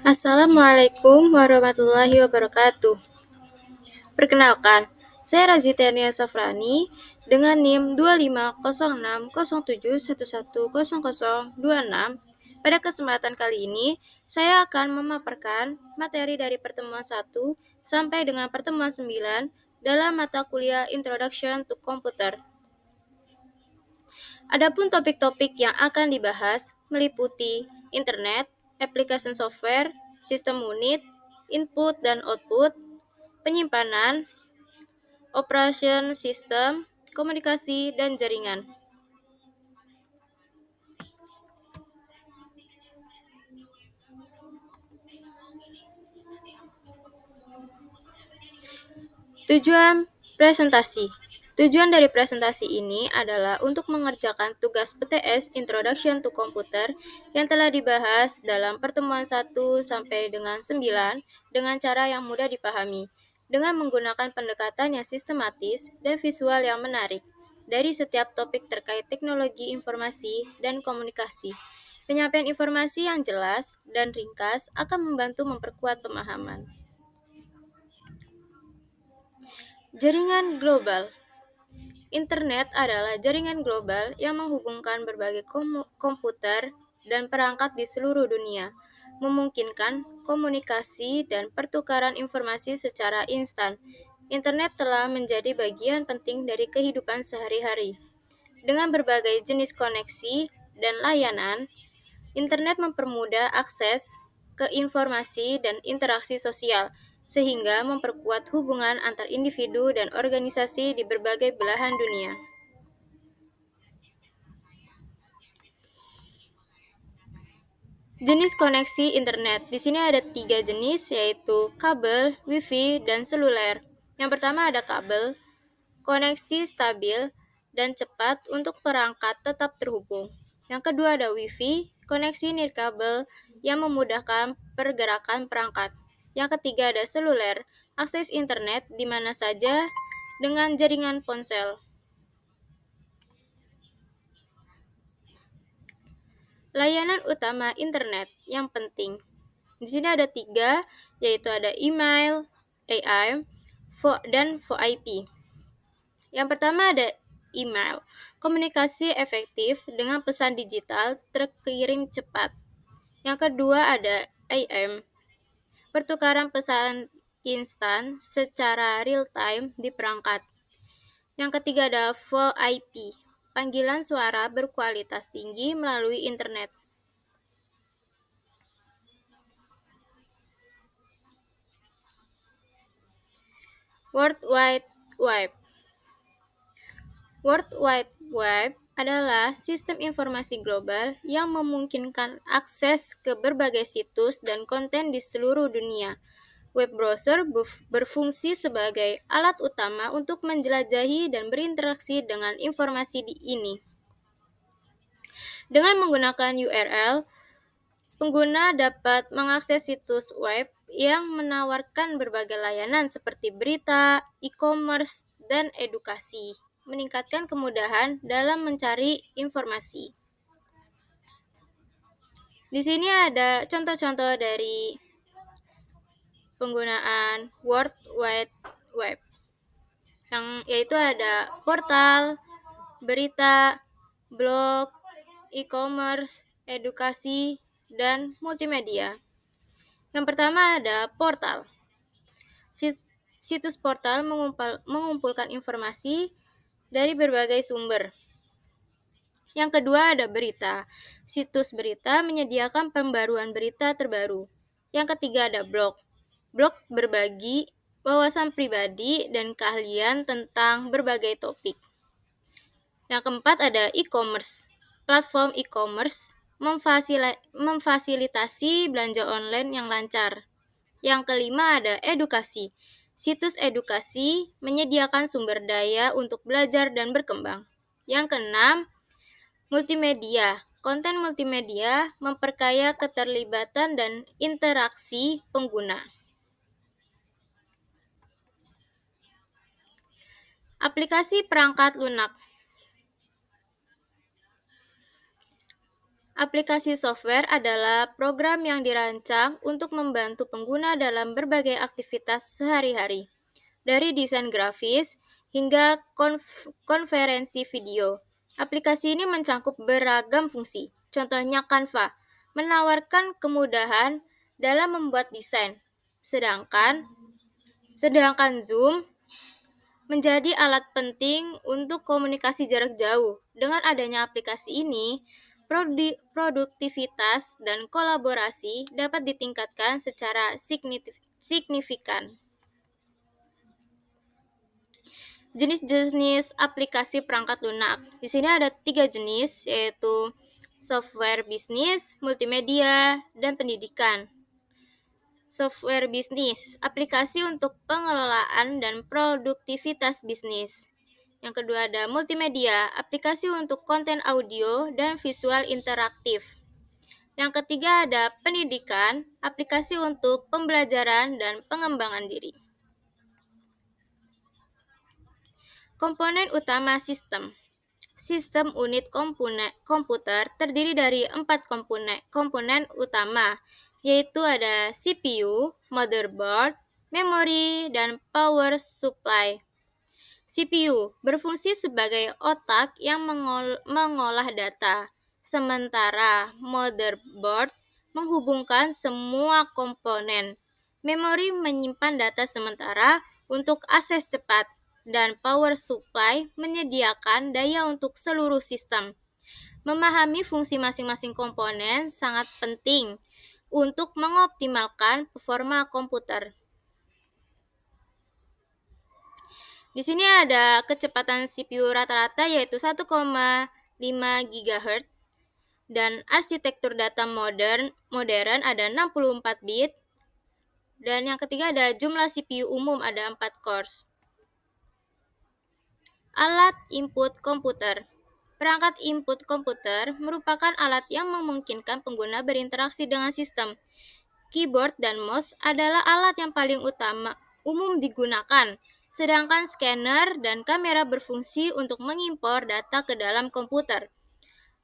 Assalamualaikum warahmatullahi wabarakatuh. Perkenalkan, saya Razitania Safrani dengan NIM 250607110026. Pada kesempatan kali ini, saya akan memaparkan materi dari pertemuan 1 sampai dengan pertemuan 9 dalam mata kuliah Introduction to Computer. Adapun topik-topik yang akan dibahas meliputi internet, application software, sistem unit, input dan output, penyimpanan, operation system, komunikasi, dan jaringan. Tujuan presentasi. Tujuan dari presentasi ini adalah untuk mengerjakan tugas PTS Introduction to Computer yang telah dibahas dalam pertemuan 1 sampai dengan 9 dengan cara yang mudah dipahami, dengan menggunakan pendekatan yang sistematis dan visual yang menarik dari setiap topik terkait teknologi informasi dan komunikasi. Penyampaian informasi yang jelas dan ringkas akan membantu memperkuat pemahaman. Jaringan global. Internet adalah jaringan global yang menghubungkan berbagai komputer dan perangkat di seluruh dunia, memungkinkan komunikasi dan pertukaran informasi secara instan. Internet telah menjadi bagian penting dari kehidupan sehari-hari. Dengan berbagai jenis koneksi dan layanan, internet mempermudah akses ke informasi dan interaksi sosial, sehingga memperkuat hubungan antar individu dan organisasi di berbagai belahan dunia. Jenis koneksi internet. Di sini ada 3 jenis, yaitu kabel, wifi, dan seluler. Yang pertama ada kabel, koneksi stabil dan cepat untuk perangkat tetap terhubung. Yang kedua ada wifi, koneksi nirkabel yang memudahkan pergerakan perangkat. Yang ketiga ada seluler, akses internet di mana saja dengan jaringan ponsel. Layanan utama internet yang penting. Di sini ada 3, yaitu ada email, AI, dan VoIP. Yang pertama ada email. Komunikasi efektif dengan pesan digital terkirim cepat. Yang kedua ada AM. Pertukaran pesan instan secara real time di perangkat. Yang ketiga ada VoIP. Panggilan suara berkualitas tinggi melalui internet. World Wide Web. World Wide Web adalah sistem informasi global yang memungkinkan akses ke berbagai situs dan konten di seluruh dunia. Web browser berfungsi sebagai alat utama untuk menjelajahi dan berinteraksi dengan informasi ini. Dengan menggunakan URL, pengguna dapat mengakses situs web yang menawarkan berbagai layanan seperti berita, e-commerce, dan edukasi, meningkatkan kemudahan dalam mencari informasi. Di sini ada contoh-contoh dari penggunaan World Wide Web, yaitu ada portal, berita, blog, e-commerce, edukasi, dan multimedia. Yang pertama ada portal. Situs portal mengumpulkan informasi dari berbagai sumber. Yang kedua ada berita. Situs berita menyediakan pembaruan berita terbaru. Yang ketiga ada blog. Blog berbagi wawasan pribadi dan keahlian tentang berbagai topik. Yang keempat ada e-commerce. Platform e-commerce memfasilitasi belanja online yang lancar. Yang kelima ada edukasi. Situs edukasi menyediakan sumber daya untuk belajar dan berkembang. Yang keenam, multimedia. Konten multimedia memperkaya keterlibatan dan interaksi pengguna. Aplikasi perangkat lunak. Aplikasi software adalah program yang dirancang untuk membantu pengguna dalam berbagai aktivitas sehari-hari, dari desain grafis hingga konferensi video. Aplikasi ini mencakup beragam fungsi. Contohnya Canva, menawarkan kemudahan dalam membuat desain. Sedangkan Zoom menjadi alat penting untuk komunikasi jarak jauh. Dengan adanya aplikasi ini, produktivitas dan kolaborasi dapat ditingkatkan secara signifikan. Jenis-jenis aplikasi perangkat lunak. Di sini ada 3 jenis, yaitu software bisnis, multimedia, dan pendidikan. Software bisnis, aplikasi untuk pengelolaan dan produktivitas bisnis. Yang kedua ada multimedia, aplikasi untuk konten audio dan visual interaktif. Yang ketiga ada pendidikan, aplikasi untuk pembelajaran dan pengembangan diri. Komponen utama sistem. Sistem unit komputer terdiri dari 4 komponen utama, yaitu ada CPU, motherboard, memori, dan power supply. CPU berfungsi sebagai otak yang mengolah data, sementara motherboard menghubungkan semua komponen. Memori menyimpan data sementara untuk akses cepat, dan power supply menyediakan daya untuk seluruh sistem. Memahami fungsi masing-masing komponen sangat penting untuk mengoptimalkan performa komputer. Di sini ada kecepatan CPU rata-rata yaitu 1,5 GHz dan arsitektur data modern ada 64 bit. Dan yang ketiga ada jumlah CPU umum ada 4 cores. Alat input komputer. Perangkat input komputer merupakan alat yang memungkinkan pengguna berinteraksi dengan sistem. Keyboard dan mouse adalah alat yang paling umum digunakan, sedangkan scanner dan kamera berfungsi untuk mengimpor data ke dalam komputer.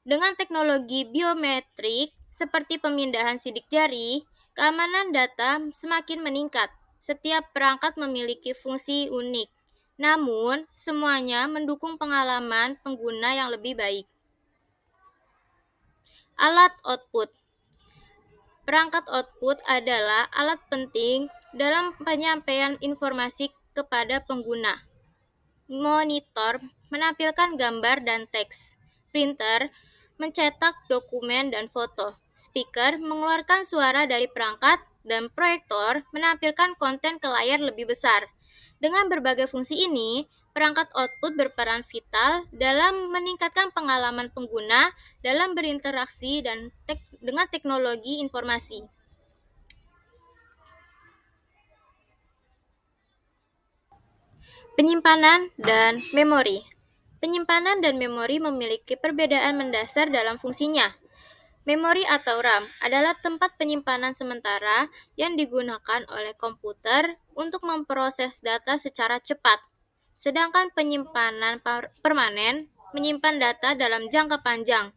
Dengan teknologi biometrik seperti pemindahan sidik jari, keamanan data semakin meningkat. Setiap perangkat memiliki fungsi unik, namun semuanya mendukung pengalaman pengguna yang lebih baik. Alat output. Perangkat output adalah alat penting dalam penyampaian informasi kepada pengguna. Monitor menampilkan gambar dan teks. Printer mencetak dokumen dan foto. Speaker mengeluarkan suara dari perangkat, dan proyektor menampilkan konten ke layar lebih besar. Dengan berbagai fungsi ini, perangkat output berperan vital dalam meningkatkan pengalaman pengguna dalam berinteraksi dengan teknologi informasi. Penyimpanan dan memori. Penyimpanan dan memori memiliki perbedaan mendasar dalam fungsinya. Memori atau RAM adalah tempat penyimpanan sementara yang digunakan oleh komputer untuk memproses data secara cepat. Sedangkan penyimpanan permanen menyimpan data dalam jangka panjang.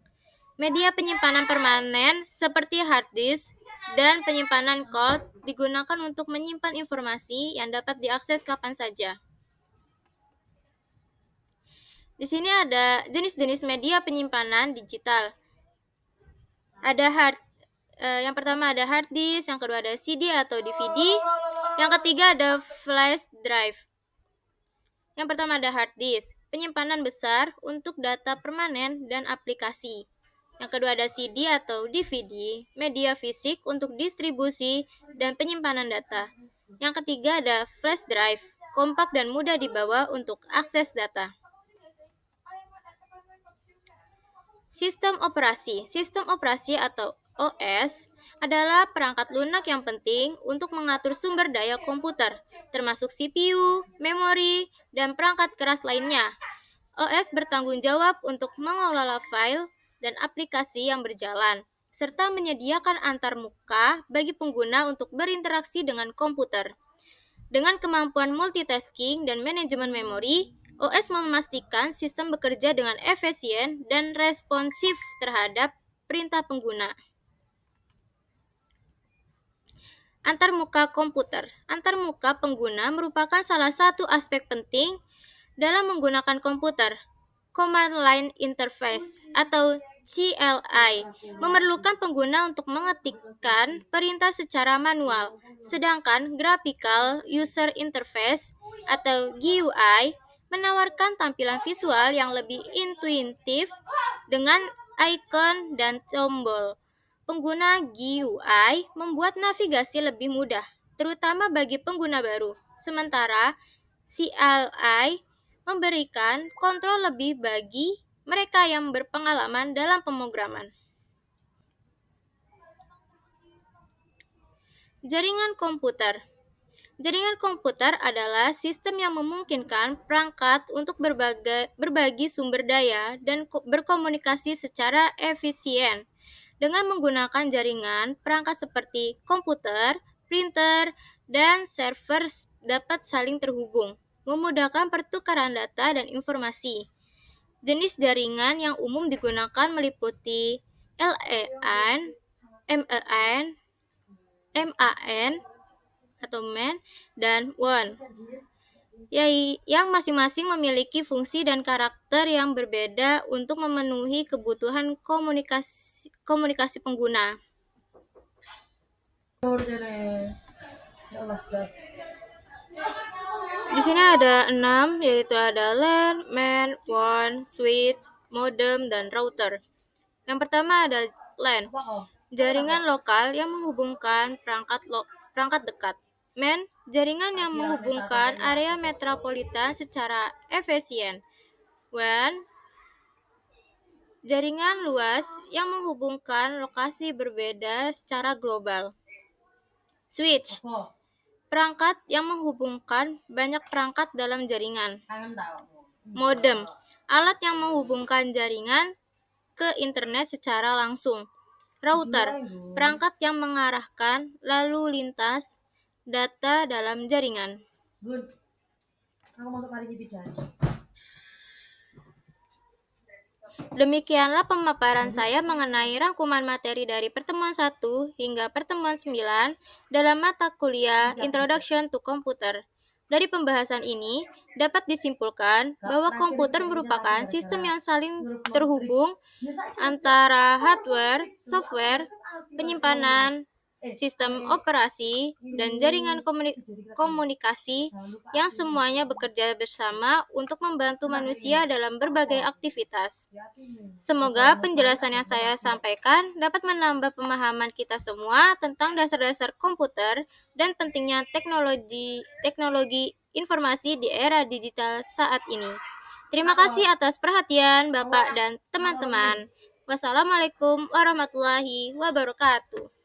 Media penyimpanan permanen seperti hard disk dan penyimpanan cloud digunakan untuk menyimpan informasi yang dapat diakses kapan saja. Di sini ada jenis-jenis media penyimpanan digital. Yang pertama ada hard disk, yang kedua ada CD atau DVD, yang ketiga ada flash drive. Yang pertama ada hard disk, penyimpanan besar untuk data permanen dan aplikasi. Yang kedua ada CD atau DVD, media fisik untuk distribusi dan penyimpanan data. Yang ketiga ada flash drive, kompak dan mudah dibawa untuk akses data. Sistem operasi. Sistem operasi atau OS adalah perangkat lunak yang penting untuk mengatur sumber daya komputer, termasuk CPU, memori, dan perangkat keras lainnya. OS bertanggung jawab untuk mengelola file dan aplikasi yang berjalan, serta menyediakan antarmuka bagi pengguna untuk berinteraksi dengan komputer. Dengan kemampuan multitasking dan manajemen memori, OS memastikan sistem bekerja dengan efisien dan responsif terhadap perintah pengguna. Antarmuka komputer. Antarmuka pengguna merupakan salah satu aspek penting dalam menggunakan komputer. Command Line Interface atau CLI memerlukan pengguna untuk mengetikkan perintah secara manual, sedangkan Graphical User Interface atau GUI menawarkan tampilan visual yang lebih intuitif dengan icon dan tombol. Pengguna GUI membuat navigasi lebih mudah, terutama bagi pengguna baru. Sementara CLI memberikan kontrol lebih bagi mereka yang berpengalaman dalam pemrograman. Jaringan komputer. Jaringan komputer adalah sistem yang memungkinkan perangkat untuk berbagi sumber daya dan berkomunikasi secara efisien. Dengan menggunakan jaringan, perangkat seperti komputer, printer, dan server dapat saling terhubung, memudahkan pertukaran data dan informasi. Jenis jaringan yang umum digunakan meliputi LAN, MAN, MAN atau MAN, dan WAN, yang masing-masing memiliki fungsi dan karakter yang berbeda untuk memenuhi kebutuhan komunikasi pengguna. Di sini ada 6, yaitu ada LAN, MAN, WAN, switch, modem, dan router. Yang pertama ada LAN, jaringan lokal yang menghubungkan perangkat dekat. MAN, jaringan yang menghubungkan area metropolitan secara efisien. WAN, jaringan luas yang menghubungkan lokasi berbeda secara global. Switch, perangkat yang menghubungkan banyak perangkat dalam jaringan. Modem, alat yang menghubungkan jaringan ke internet secara langsung. Router, perangkat yang mengarahkan lalu lintas data dalam jaringan. Demikianlah pemaparan saya mengenai rangkuman materi dari pertemuan 1 hingga pertemuan 9 dalam mata kuliah Introduction to Computer. Dari pembahasan ini, dapat disimpulkan bahwa komputer merupakan sistem yang saling terhubung antara hardware, software, penyimpanan, sistem operasi, dan jaringan komunikasi yang semuanya bekerja bersama untuk membantu manusia dalam berbagai aktivitas. Semoga penjelasan yang saya sampaikan dapat menambah pemahaman kita semua tentang dasar-dasar komputer dan pentingnya teknologi informasi di era digital saat ini. Terima kasih atas perhatian Bapak dan teman-teman. Wassalamualaikum warahmatullahi wabarakatuh.